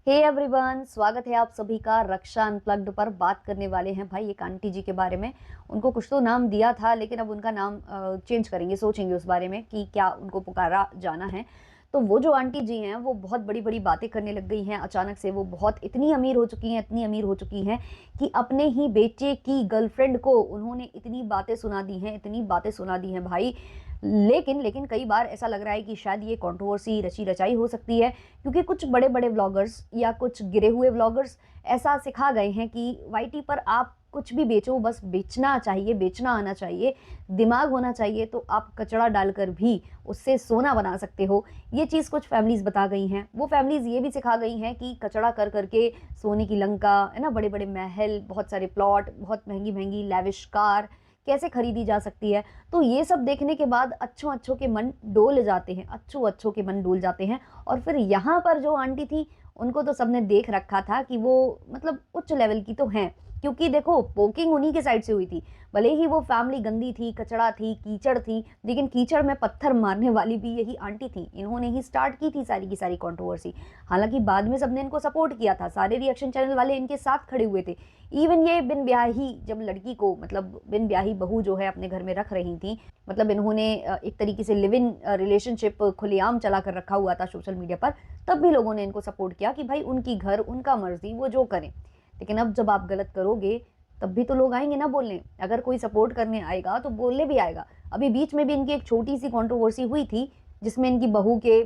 Hey everyone, स्वागत है आप सभी का रक्षा अनप्लग्ड पर। बात करने वाले हैं भाई एक आंटी जी के बारे में। उनको कुछ तो नाम दिया था, लेकिन अब उनका नाम चेंज करेंगे, सोचेंगे उस बारे में कि क्या उनको पुकारा जाना है। तो वो जो आंटी जी हैं वो बहुत बड़ी बड़ी बातें करने लग गई हैं। अचानक से वो बहुत इतनी अमीर हो चुकी हैं, इतनी अमीर हो चुकी हैं कि अपने ही बेटे की गर्लफ्रेंड को उन्होंने इतनी बातें सुना दी हैं, इतनी बातें सुना दी हैं भाई। लेकिन लेकिन कई बार ऐसा लग रहा है कि शायद ये कंट्रोवर्सी रची रचाई हो सकती है, क्योंकि कुछ बड़े बड़े व्लॉगर्स या कुछ गिरे हुए व्लॉगर्स ऐसा सिखा गए हैं कि वाईटी पर आप कुछ भी बेचो, बस बेचना चाहिए, बेचना आना चाहिए, दिमाग होना चाहिए, तो आप कचड़ा डालकर भी उससे सोना बना सकते हो। ये चीज़ कुछ फैमिलीज बता गई हैं। वो फैमिलीज ये भी सिखा गई हैं कि कचड़ा कर करके सोने की लंका है ना, बड़े बड़े महल, बहुत सारे प्लॉट, बहुत महंगी महंगी लैविश कार कैसे खरीदी जा सकती है। तो ये सब देखने के बाद अच्छों अच्छों के मन डोल जाते हैं, अच्छों अच्छों के मन डोल जाते हैं। और फिर यहाँ पर जो आंटी थी, उनको तो सबने देख रखा था कि वो मतलब उच्च लेवल की तो हैं, क्योंकि देखो पोकिंग उन्हीं के साइड से हुई थी। भले ही वो फैमिली गंदी थी, कचड़ा थी, कीचड़ थी, लेकिन कीचड़ में पत्थर मारने वाली भी यही आंटी थी। इन्होंने ही स्टार्ट की थी सारी की सारी कंट्रोवर्सी। हालांकि बाद में सबने इनको सपोर्ट किया था, सारे रिएक्शन चैनल वाले इनके साथ खड़े हुए थे। इवन ये बिन ब्याही जब लड़की को, मतलब बिन ब्याही बहू जो है, अपने घर में रख रही थी, मतलब इन्होंने एक तरीके से लिव इन रिलेशनशिप खुलेआम चला कर रखा हुआ था सोशल मीडिया पर, तब भी लोगों ने इनको सपोर्ट किया कि भाई उनकी घर, उनका मर्जी, वो जो करें। लेकिन अब जब आप गलत करोगे तब भी तो लोग आएंगे ना बोलने। अगर कोई सपोर्ट करने आएगा तो बोलने भी आएगा। अभी बीच में भी इनकी एक छोटी सी कंट्रोवर्सी हुई थी, जिसमें इनकी बहू के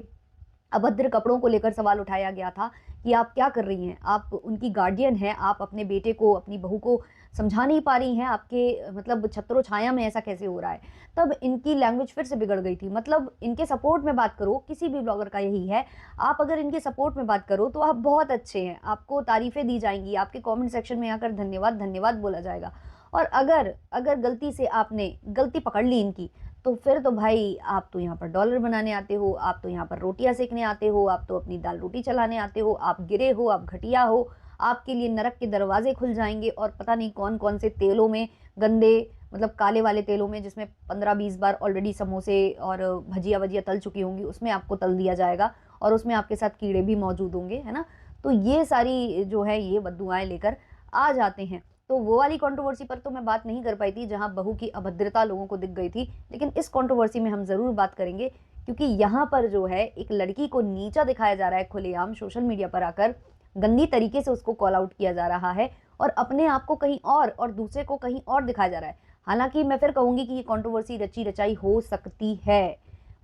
अभद्र कपड़ों को लेकर सवाल उठाया गया था कि आप क्या कर रही हैं, आप उनकी गार्डियन हैं, आप अपने बेटे को, अपनी बहू को समझा नहीं पा रही हैं, आपके मतलब छत्रो छाया में ऐसा कैसे हो रहा है। तब इनकी लैंग्वेज फिर से बिगड़ गई थी। मतलब इनके सपोर्ट में बात करो, किसी भी ब्लॉगर का यही है, आप अगर इनके सपोर्ट में बात करो तो आप बहुत अच्छे हैं, आपको तारीफें दी जाएंगी, आपके कमेंट सेक्शन में आकर धन्यवाद धन्यवाद बोला जाएगा। और अगर अगर गलती से आपने गलती पकड़ ली इनकी, तो फिर तो भाई आप तो यहाँ पर डॉलर बनाने आते हो, आप तो यहाँ पर रोटियां सेकने आते हो, आप तो अपनी दाल रोटी चलाने आते हो, आप गिरे हो, आप घटिया हो, आपके लिए नरक के दरवाजे खुल जाएंगे। और पता नहीं कौन कौन से तेलों में, गंदे मतलब काले वाले तेलों में, जिसमें 15-20 बार ऑलरेडी समोसे और भजिया वजिया तल चुकी होंगी, उसमें आपको तल दिया जाएगा और उसमें आपके साथ कीड़े भी मौजूद होंगे, है ना। तो ये सारी जो है ये बददुआएं लेकर आ जाते हैं। तो वो वाली कंट्रोवर्सी पर तो मैं बात नहीं कर पाई थी जहां बहू की अभद्रता लोगों को दिख गई थी, लेकिन इस कंट्रोवर्सी में हम जरूर बात करेंगे, क्योंकि यहाँ पर जो है एक लड़की को नीचा दिखाया जा रहा है खुलेआम सोशल मीडिया पर आकर, गंदी तरीके से उसको कॉल आउट किया जा रहा है और अपने आप को कहीं और दूसरे को कहीं और दिखाया जा रहा है। हालांकि मैं फिर कहूंगी कि ये कंट्रोवर्सी रची रचाई हो सकती है,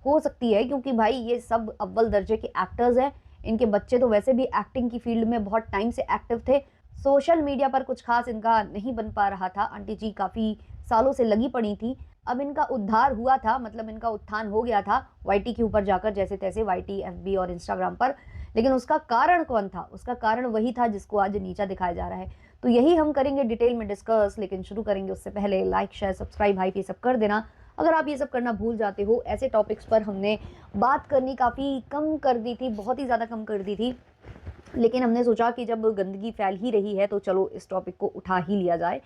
हो सकती है, क्योंकि भाई ये सब अव्वल दर्जे के एक्टर्स हैं। इनके बच्चे तो वैसे भी एक्टिंग की फील्ड में बहुत टाइम से एक्टिव थे। सोशल मीडिया पर कुछ खास इनका नहीं बन पा रहा था। आंटी जी काफ़ी सालों से लगी पड़ी थी। अब इनका उद्धार हुआ था, मतलब इनका उत्थान हो गया था वाईटी के ऊपर जाकर, जैसे तैसे वाईटी, एफबी और इंस्टाग्राम पर। लेकिन उसका कारण कौन था? उसका कारण वही था जिसको आज नीचा दिखाया जा रहा है। तो यही हम करेंगे डिटेल में डिस्कस। लेकिन शुरू करेंगे उससे पहले लाइक शेयर सब्सक्राइब हाइप ये सब कर देना। अगर आप ये सब करना भूल जाते हो, ऐसे टॉपिक्स पर हमने बात करनी काफ़ी कम कर दी थी, बहुत ही ज़्यादा कम कर दी थी। लेकिन हमने सोचा कि जब गंदगी फैल ही रही है तो चलो इस टॉपिक को उठा ही लिया जाए।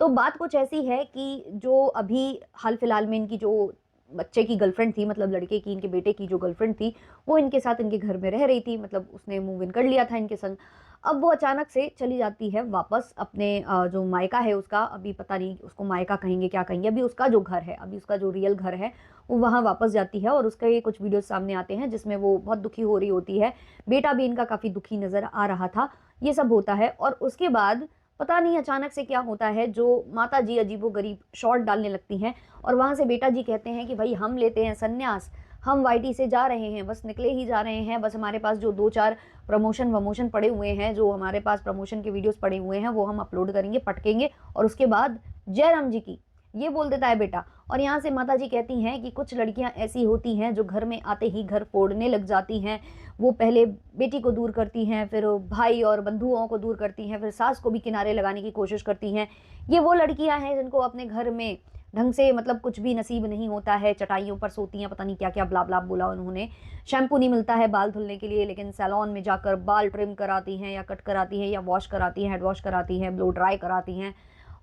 तो बात कुछ ऐसी है कि जो अभी हाल फिलहाल में इनकी जो बच्चे की गर्लफ्रेंड थी, मतलब लड़के की, इनके बेटे की जो गर्लफ्रेंड थी, वो इनके साथ इनके घर में रह रही थी, मतलब उसने मूव इन कर लिया था इनके संग। अब वो अचानक से चली जाती है वापस अपने जो मायका है उसका, अभी पता नहीं उसको मायका कहेंगे क्या कहेंगे, अभी उसका जो घर है, अभी उसका जो रियल घर है, वो वहाँ वापस जाती है। और उसके कुछ वीडियोस सामने आते हैं जिसमें वो बहुत दुखी हो रही होती है। बेटा भी इनका काफ़ी दुखी नज़र आ रहा था। ये सब होता है और उसके बाद पता नहीं अचानक से क्या होता है, जो माता जी अजीबोगरीब शॉर्ट डालने लगती हैं और वहाँ से बेटा जी कहते हैं कि भाई हम लेते हैं संन्यास, हम वाईटी से जा रहे हैं, बस निकले ही जा रहे हैं, बस हमारे पास जो 2-4 प्रमोशन वमोशन पड़े हुए हैं, जो हमारे पास प्रमोशन के वीडियोस पड़े हुए हैं, वो हम अपलोड करेंगे, पटकेंगे और उसके बाद जय राम जी की, ये बोल देता है बेटा। और यहाँ से माता जी कहती हैं कि कुछ लड़कियां ऐसी होती हैं जो घर में आते ही घर फोड़ने लग जाती हैं। वो पहले बेटी को दूर करती हैं, फिर भाई और बंधुओं को दूर करती हैं, फिर सास को भी किनारे लगाने की कोशिश करती हैं। ये वो लड़कियां हैं जिनको अपने घर में ढंग से मतलब कुछ भी नसीब नहीं होता है, चटाइयों पर सोती हैं, पता नहीं क्या क्या ब्ला ब्ला बोला उन्होंने। शैम्पू नहीं मिलता है बाल धुलने के लिए, लेकिन सैलून में जाकर बाल ट्रिम कराती हैं या कट कराती हैं या वॉश कराती हैं, हेड वॉश कराती हैं, ब्लो ड्राई कराती हैं।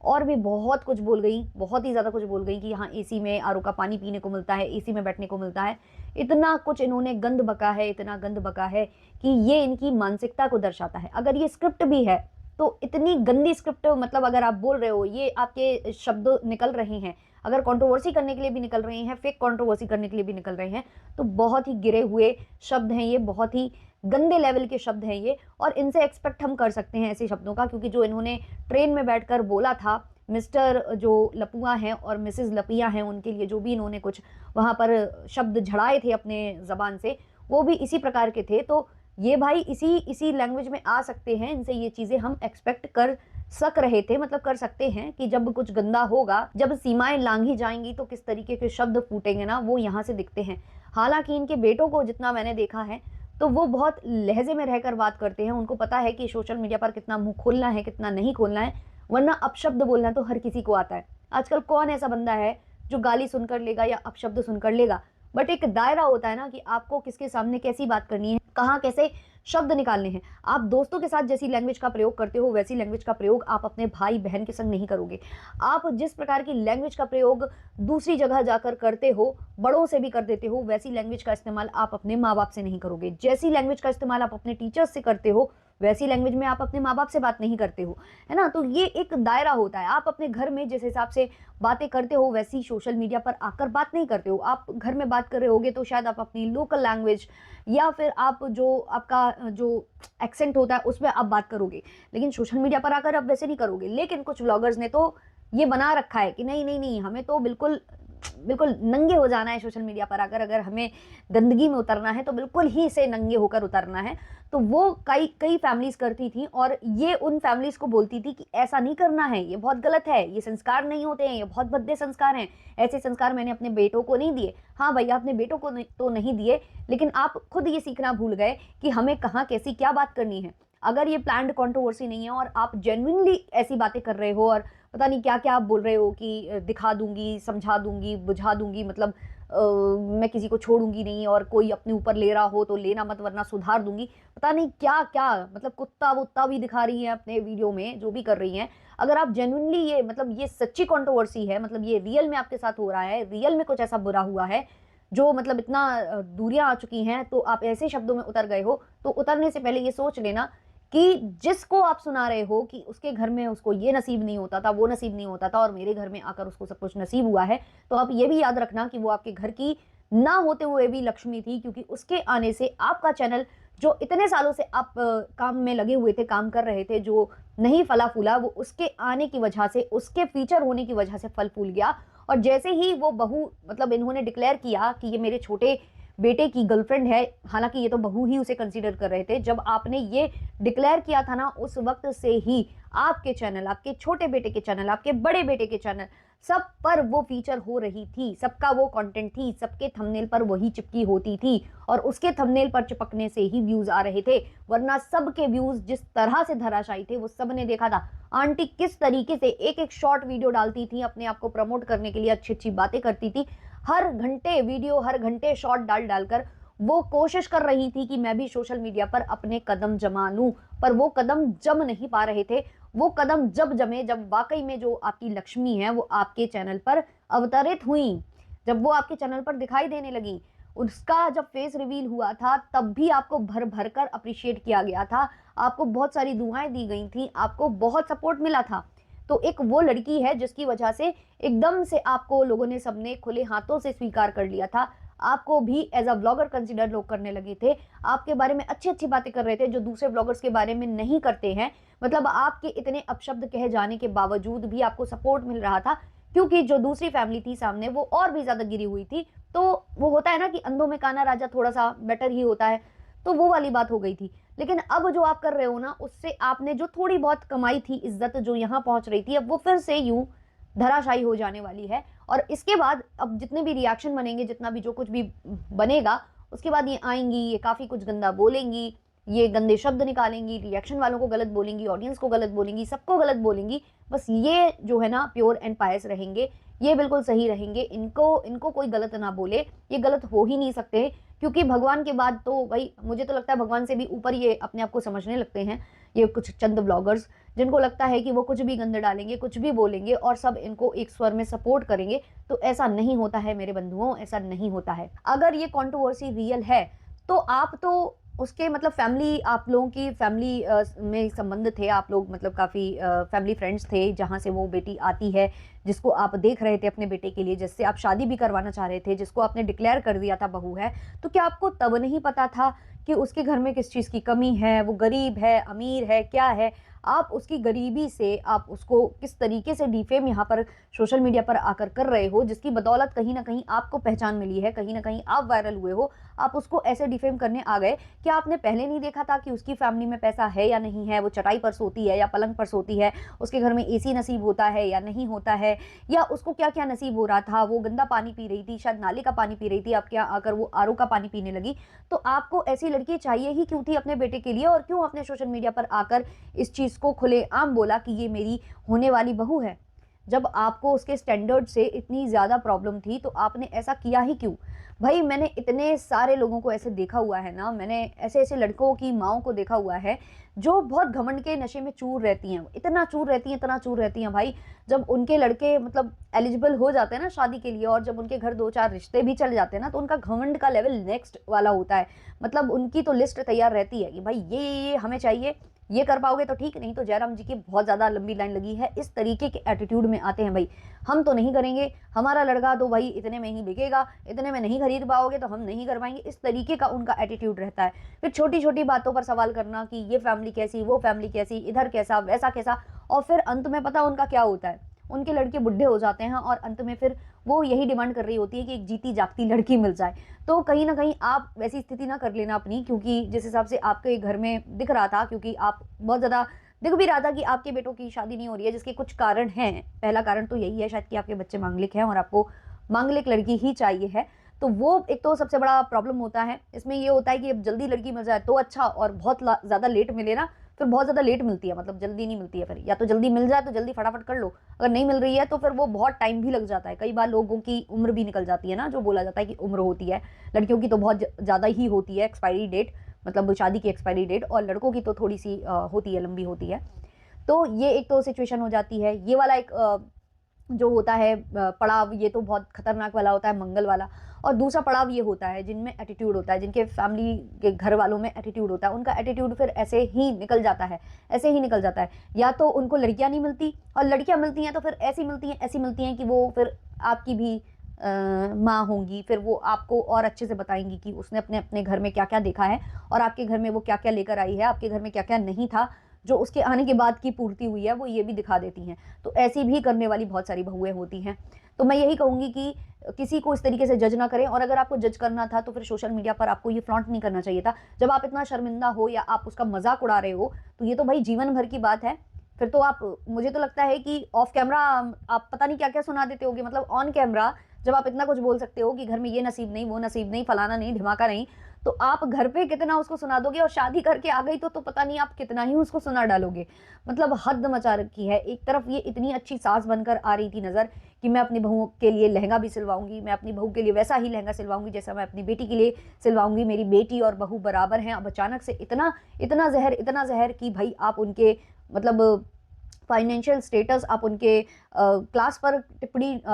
और भी बहुत कुछ बोल गई, बहुत ही ज़्यादा कुछ बोल गई कि यहाँ एसी में आरओ का पानी पीने को मिलता है, एसी में बैठने को मिलता है। इतना कुछ इन्होंने गंद बका है, इतना गंद बका है कि ये इनकी मानसिकता को दर्शाता है। अगर ये स्क्रिप्ट भी है तो इतनी गंदी स्क्रिप्ट, मतलब अगर आप बोल रहे हो, ये आपके शब्द निकल रहे हैं, अगर कंट्रोवर्सी करने के लिए भी निकल रहे हैं, फेक कंट्रोवर्सी करने के लिए भी निकल रहे हैं, तो बहुत ही गिरे हुए शब्द हैं ये, बहुत ही गंदे लेवल के शब्द हैं ये। और इनसे एक्सपेक्ट हम कर सकते हैं ऐसे शब्दों का, क्योंकि जो इन्होंने ट्रेन में बैठकर बोला था मिस्टर जो लपुआ हैं और मिसेस लपिया हैं, उनके लिए जो भी इन्होंने कुछ वहाँ पर शब्द झड़ाए थे अपने ज़बान से, वो भी इसी प्रकार के थे। तो ये भाई इसी लैंग्वेज में आ सकते हैं, इनसे ये चीज़ें हम एक्सपेक्ट कर सक रहे थे, मतलब कर सकते हैं कि जब कुछ गंदा होगा, जब सीमाएं लांघी जाएंगी तो किस तरीके के शब्द फूटेंगे ना, वो यहाँ से दिखते हैं। हालांकि इनके बेटों को जितना मैंने देखा है तो वो बहुत लहजे में रहकर बात करते हैं, उनको पता है कि सोशल मीडिया पर कितना मुंह खोलना है, कितना नहीं खोलना है, वरना अपशब्द बोलना तो हर किसी को आता है। आजकल कौन ऐसा बंदा है जो गाली सुनकर लेगा या अपशब्द सुनकर लेगा, बट एक दायरा होता है ना कि आपको किसके सामने कैसी बात करनी है, कहाँ कैसे शब्द निकालने हैं। आप दोस्तों के साथ जैसी लैंग्वेज का प्रयोग करते हो वैसी लैंग्वेज का प्रयोग आप अपने भाई बहन के संग नहीं करोगे। आप जिस प्रकार की लैंग्वेज का प्रयोग दूसरी जगह जाकर करते हो, बड़ों से भी कर देते हो, वैसी लैंग्वेज का इस्तेमाल आप अपने माँ बाप से नहीं करोगे। जैसी लैंग्वेज का इस्तेमाल आप अपने टीचर्स से करते हो वैसी लैंग्वेज में आप अपने माँ बाप से बात नहीं करते हो, है ना। तो ये एक दायरा होता है। आप अपने घर में जिस हिसाब से बातें करते हो वैसी सोशल मीडिया पर आकर बात नहीं करते हो। आप घर में बात कर रहे होगे तो शायद आप अपनी लोकल लैंग्वेज या फिर आप जो आपका जो एक्सेंट होता है उसमें आप बात करोगे, लेकिन सोशल मीडिया पर आकर आप वैसे नहीं करोगे। लेकिन कुछ व्लॉगर्स ने तो ये बना रखा है कि नहीं नहीं नहीं, हमें तो बिल्कुल बिल्कुल नंगे हो जाना है सोशल मीडिया पर आकर, अगर हमें गंदगी में उतरना है तो बिल्कुल ही से नंगे होकर उतरना है। तो वो कई कई फैमिलीज करती थी और ये उन फैमिलीज को बोलती थी कि ऐसा नहीं करना है, ये बहुत गलत है, ये संस्कार नहीं होते हैं, ये बहुत भद्दे संस्कार हैं, ऐसे संस्कार मैंने अपने बेटों को नहीं दिए। हाँ भैया, अपने बेटों को तो नहीं दिए, लेकिन आप खुद ये सीखना भूल गए कि हमें कहाँ कैसी क्या बात करनी है। अगर ये प्लान्ड कंट्रोवर्सी नहीं है और आप जेन्युइनली ऐसी बातें कर रहे हो और पता नहीं क्या क्या आप बोल रहे हो कि दिखा दूंगी, समझा दूंगी, बुझा दूंगी, मतलब मैं किसी को छोड़ूंगी नहीं, और कोई अपने ऊपर ले रहा हो तो लेना मत वरना सुधार दूंगी, पता नहीं क्या क्या, मतलब कुत्ता वुत्ता भी दिखा रही है अपने वीडियो में, जो भी कर रही हैं। अगर आप जेन्युइनली ये, मतलब ये सच्ची कंट्रोवर्सी है, मतलब ये रियल में आपके साथ हो रहा है, रियल में कुछ ऐसा बुरा हुआ है जो मतलब इतना दूरियां आ चुकी हैं, तो आप ऐसे शब्दों में उतर गए हो, तो उतरने से पहले ये सोच लेना कि जिसको आप सुना रहे हो कि उसके घर में उसको ये नसीब नहीं होता था, वो नसीब नहीं होता था, और मेरे घर में आकर उसको सब कुछ नसीब हुआ है, तो आप ये भी याद रखना कि वो आपके घर की ना होते हुए भी लक्ष्मी थी, क्योंकि उसके आने से आपका चैनल जो इतने सालों से आप काम में लगे हुए थे, काम कर रहे थे, जो नहीं फला फूला, वो उसके आने की वजह से, उसके फीचर होने की वजह से फल फूल गया। और जैसे ही वो बहू, मतलब इन्होंने डिक्लेयर किया कि ये मेरे छोटे बेटे की गर्लफ्रेंड है, हालांकि ये तो बहू ही उसे कंसीडर कर रहे थे, जब आपने ये डिक्लेयर किया था ना, उस वक्त से ही आपके चैनल, आपके छोटे बेटे के चैनल, आपके बड़े बेटे के चैनल, सब पर वो फीचर हो रही थी, सबका वो कंटेंट थी, सबके थंबनेल पर वही चिपकी होती थी, और उसके थंबनेल पर चिपकने से ही व्यूज आ रहे थे, वरना सबके व्यूज जिस तरह से धराशायी थे वो सबने देखा था। आंटी किस तरीके से एक एक शॉर्ट वीडियो डालती थी, अपने आप को प्रमोट करने के लिए अच्छी अच्छी बातें करती थी, हर घंटे वीडियो, हर घंटे शॉर्ट डालकर वो कोशिश कर रही थी कि मैं भी सोशल मीडिया पर अपने कदम जमा लूं, पर वो कदम जम नहीं पा रहे थे। वो कदम जब जमे, जब वाकई में जो आपकी लक्ष्मी है वो आपके चैनल पर अवतरित हुई, जब वो आपके चैनल पर दिखाई देने लगी, उसका जब फेस रिवील हुआ था, तब भी आपको भर भर कर अप्रिशिएट किया गया था, आपको बहुत सारी दुआएं दी गई थी, आपको बहुत सपोर्ट मिला था। तो एक वो लड़की है जिसकी वजह से एकदम से आपको लोगों ने, सबने खुले हाथों से स्वीकार कर लिया था, आपको भी एज अ ब्लॉगर कंसिडर लोग करने लगे थे, आपके बारे में अच्छी अच्छी बातें कर रहे थे जो दूसरे ब्लॉगर्स के बारे में नहीं करते हैं। मतलब आपके इतने अपशब्द कहे जाने के बावजूद भी आपको सपोर्ट मिल रहा था, क्योंकि जो दूसरी फैमिली थी सामने वो और भी ज्यादा गिरी हुई थी। तो वो होता है ना कि अंधों में काना राजा थोड़ा सा बेटर ही होता है, तो वो वाली बात हो गई थी। लेकिन अब जो आप कर रहे हो ना, उससे आपने जो थोड़ी बहुत कमाई थी, इज्जत जो यहाँ पहुंच रही थी, अब वो फिर से यूं धराशायी हो जाने वाली है। और इसके बाद अब जितने भी रिएक्शन बनेंगे, जितना भी जो कुछ भी बनेगा, उसके बाद ये आएंगी, ये काफी कुछ गंदा बोलेंगी, ये गंदे शब्द निकालेंगी, रिएक्शन वालों को गलत बोलेंगी, ऑडियंस को गलत बोलेंगी, सबको गलत बोलेंगी। बस ये जो है ना प्योर एंड पायस रहेंगे, ये बिल्कुल सही रहेंगे, इनको कोई गलत ना बोले, ये गलत हो ही नहीं सकते, क्योंकि भगवान के बाद तो भाई मुझे तो लगता है भगवान से भी ऊपर ये अपने आप को समझने लगते हैं ये कुछ चंद ब्लॉगर्स, जिनको लगता है कि वो कुछ भी गंद डालेंगे, कुछ भी बोलेंगे और सब इनको एक स्वर में सपोर्ट करेंगे। तो ऐसा नहीं होता है मेरे बंधुओं, ऐसा नहीं होता है। अगर ये कंट्रोवर्सी रियल है तो आप तो उसके मतलब फैमिली, आप लोगों की फैमिली में संबंध थे, आप लोग मतलब काफ़ी फैमिली फ्रेंड्स थे जहाँ से वो बेटी आती है, जिसको आप देख रहे थे अपने बेटे के लिए, जिससे आप शादी भी करवाना चाह रहे थे, जिसको आपने डिक्लेयर कर दिया था बहू है। तो क्या आपको तब नहीं पता था कि उसके घर में किस चीज़ की कमी है, वो गरीब है, अमीर है, क्या है? आप उसकी गरीबी से आप उसको किस तरीके से डिफेम यहाँ पर सोशल मीडिया पर आकर कर रहे हो, जिसकी बदौलत कहीं ना कहीं आपको पहचान मिली है, कहीं ना कहीं आप वायरल हुए हो, आप उसको ऐसे डिफेम करने आ गए। क्या आपने पहले नहीं देखा था कि उसकी फैमिली में पैसा है या नहीं है, वो चटाई पर सोती है या पलंग पर सोती है, उसके घर में एसी नसीब होता है या नहीं होता है, या उसको क्या क्या नसीब हो रहा था, वो गंदा पानी पी रही थी, शायद नाले का पानी पी रही थी, आपके यहाँ आकर वो आरओ का पानी पीने लगी। तो आपको ऐसी लड़की चाहिए ही क्यों थी अपने बेटे के लिए, और क्यों अपने सोशल मीडिया पर आकर इस चीज़ को खुलेआम बोला कि ये मेरी होने वाली बहू है? जब आपको उसके स्टैंडर्ड से इतनी ज़्यादा प्रॉब्लम थी तो आपने ऐसा किया ही क्यों? भाई मैंने इतने सारे लोगों को ऐसे देखा हुआ है ना, मैंने ऐसे ऐसे लड़कों की माँओं को देखा हुआ है जो बहुत घमंड के नशे में चूर रहती हैं, इतना चूर रहती हैं, इतना चूर रहती हैं भाई। जब उनके लड़के मतलब एलिजिबल हो जाते हैं ना शादी के लिए, और जब उनके घर 2-4 रिश्ते भी चल जाते हैं ना, तो उनका घमंड का लेवल नेक्स्ट वाला होता है। मतलब उनकी तो लिस्ट तैयार रहती है कि भाई ये हमें चाहिए, ये कर पाओगे तो ठीक, नहीं तो जयराम जी की बहुत ज़्यादा लंबी लाइन लगी है। इस तरीके के एटीट्यूड में आते हैं भाई, हम तो नहीं करेंगे, हमारा लड़का तो भाई इतने में ही बिकेगा, इतने में नहीं खरीद पाओगे तो हम नहीं करवाएंगे, इस तरीके का उनका एटीट्यूड रहता है। फिर छोटी छोटी बातों पर सवाल करना कि ये फैमिली कैसी, वो फैमिली कैसी, इधर कैसा, वैसा कैसा, और फिर अंत में पता उनका क्या होता है, उनके लड़के बुढ़े हो जाते हैं और अंत में फिर वो यही डिमांड कर रही होती है कि एक जीती जागती लड़की मिल जाए। तो कहीं ना कहीं आप वैसी स्थिति ना कर लेना अपनी, क्योंकि जिस हिसाब से आपके घर में दिख रहा था, क्योंकि आप बहुत ज़्यादा दिख भी रहा था कि आपके बेटों की शादी नहीं हो रही है, जिसके कुछ कारण हैं। पहला कारण तो यही है शायद कि आपके बच्चे मांगलिक हैं और आपको मांगलिक लड़की ही चाहिए है। तो वो एक तो सबसे बड़ा प्रॉब्लम होता है इसमें, ये होता है कि अब जल्दी लड़की मिल जाए तो अच्छा, और बहुत ज़्यादा लेट मिले ना, फिर बहुत ज़्यादा लेट मिलती है, मतलब जल्दी नहीं मिलती है। फिर या तो जल्दी मिल जाए तो जल्दी फटाफट कर लो, अगर नहीं मिल रही है तो फिर वो बहुत टाइम भी लग जाता है। कई बार लोगों की उम्र भी निकल जाती है ना, जो बोला जाता है कि उम्र होती है, लड़कियों की तो बहुत ज़्यादा ही होती है एक्सपायरी डेट, मतलब शादी की एक्सपायरी डेट, और लड़कों की तो थोड़ी सी होती है, लंबी होती है। तो ये एक तो सिचुएशन हो जाती है। ये वाला एक जो होता है पड़ाव, ये तो बहुत खतरनाक वाला होता है, मंगल वाला। और दूसरा पड़ाव ये होता है जिनमें एटीट्यूड होता है, जिनके फैमिली के घर वालों में एटीट्यूड होता है, उनका एटीट्यूड फिर ऐसे ही निकल जाता है, ऐसे ही निकल जाता है। या तो उनको लड़कियां नहीं मिलती, और लड़कियां मिलती हैं तो फिर ऐसी मिलती हैं, ऐसी मिलती हैं कि वो फिर आपकी भी माँ होंगी, फिर वो आपको और अच्छे से बताएंगी कि उसने अपने अपने घर में क्या क्या देखा है, और आपके घर में वो क्या क्या लेकर आई है, आपके घर में क्या क्या नहीं था जो उसके आने के बाद की पूर्ति हुई है, वो ये भी दिखा देती हैं। तो ऐसी भी करने वाली बहुत सारी बहुएं होती हैं। तो मैं यही कहूँगी कि किसी को इस तरीके से जज ना करें, और अगर आपको जज करना था तो फिर सोशल मीडिया पर आपको ये फ्लॉन्ट नहीं करना चाहिए था। जब आप इतना शर्मिंदा हो या आप उसका मजाक उड़ा रहे हो, तो ये तो भाई जीवन भर की बात है। फिर तो आप, मुझे तो लगता है कि ऑफ कैमरा आप पता नहीं क्या क्या सुना देते होगे, मतलब ऑन कैमरा जब आप इतना कुछ बोल सकते हो कि घर में ये नसीब नहीं, वो नसीब नहीं, फलाना नहीं, ढिमाका नहीं, तो आप घर पे कितना उसको सुना दोगे, और शादी करके आ गई तो पता नहीं आप कितना ही उसको सुना डालोगे। मतलब हद मचा रखी है। एक तरफ ये इतनी अच्छी सास बनकर आ रही थी नजर कि मैं अपनी बहू के लिए लहंगा भी सिलवाऊंगी, मैं अपनी बहू के लिए वैसा ही लहंगा सिलवाऊंगी जैसा मैं अपनी बेटी के लिए सिलवाऊंगी, मेरी बेटी और बहू बराबर हैं। अब अचानक से इतना इतना जहर, इतना जहर कि भाई आप उनके मतलब फाइनेंशियल स्टेटस, आप उनके क्लास पर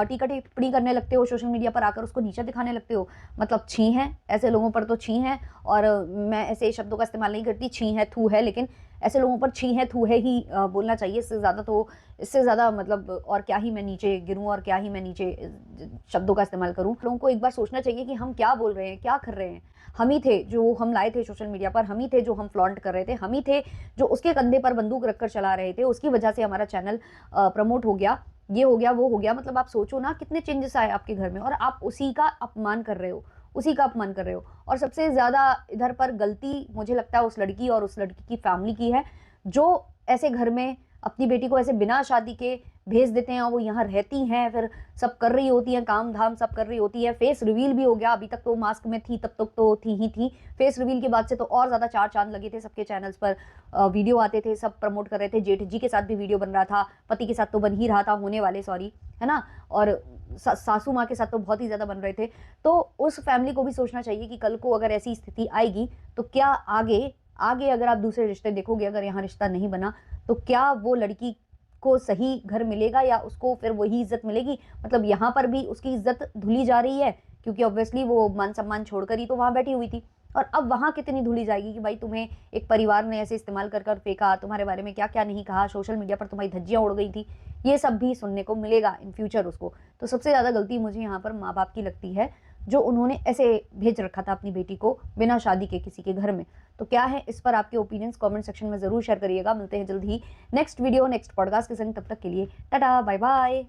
टीका टिप्पणी करने लगते हो, सोशल मीडिया पर आकर उसको नीचा दिखाने लगते हो। मतलब छी हैं, ऐसे लोगों पर तो छी हैं। और मैं ऐसे शब्दों का इस्तेमाल नहीं करती, छी है, थू है, लेकिन ऐसे लोगों पर छी है, थू है ही बोलना चाहिए। इससे ज़्यादा मतलब और क्या ही मैं नीचे गिरूँ, और क्या ही मैं नीचे शब्दों का इस्तेमाल करूँ। लोगों को एक बार सोचना चाहिए कि हम क्या बोल रहे हैं, क्या कर रहे हैं। हम ही थे जो हम लाए थे सोशल मीडिया पर, हम ही थे जो हम फ्लॉन्ट कर रहे थे, हम ही थे जो उसके कंधे पर बंदूक रखकर चला रहे थे, उसकी वजह से हमारा चैनल प्रमोट हो गया, ये हो गया, वो हो गया। मतलब आप सोचो ना कितने चेंजेस आए आपके घर में, और आप उसी का अपमान कर रहे हो, उसी का अपमान कर रहे हो। और सबसे ज़्यादा इधर पर गलती मुझे लगता है उस लड़की और उस लड़की की फैमिली की है, जो ऐसे घर में अपनी बेटी को ऐसे बिना शादी के भेज देते हैं, और वो यहाँ रहती हैं, फिर सब कर रही होती हैं, काम धाम सब कर रही होती है। फेस रिवील भी हो गया, अभी तक तो मास्क में थी, तब तक तो थी ही थी। फेस रिवील के बाद से तो और ज़्यादा चार चांद लगे थे, सबके चैनल्स पर वीडियो आते थे, सब प्रमोट कर रहे थे। जेठ जी के साथ भी वीडियो बन रहा था, पति के साथ तो बन ही रहा था, होने वाले, सॉरी, है ना? और सासू माँ के साथ तो बहुत ही ज़्यादा बन रहे थे। तो उस फैमिली को भी सोचना चाहिए कि कल को अगर ऐसी स्थिति आएगी, तो क्या आगे आगे अगर आप दूसरे रिश्ते देखोगे, अगर यहाँ रिश्ता नहीं बना, तो क्या वो लड़की को सही घर मिलेगा या उसको फिर वही इज़्ज़त मिलेगी? मतलब यहाँ पर भी उसकी इज़्ज़त धुली जा रही है, क्योंकि ऑब्वियसली वो मान-सम्मान छोड़कर ही तो वहाँ बैठी हुई थी। और अब वहाँ कितनी धुली जाएगी कि भाई तुम्हें एक परिवार ने ऐसे इस्तेमाल कर कर फेंका, तुम्हारे बारे में क्या-क्या नहीं कहा, सोशल मीडिया पर तुम्हारी धज्जियाँ उड़ गई थी। ये सब भी सुनने को मिलेगा इन फ्यूचर उसको। तो सबसे ज़्यादा गलती मुझे यहाँ पर माँ-बाप की लगती है, जो उन्होंने ऐसे भेज रखा था अपनी बेटी को बिना शादी के किसी के घर में। तो क्या है इस पर आपके ओपिनियंस कमेंट सेक्शन में ज़रूर शेयर करिएगा। मिलते हैं जल्द ही नेक्स्ट वीडियो, नेक्स्ट पॉडकास्ट के संग, तब तक के लिए टाटा, बाय बाय।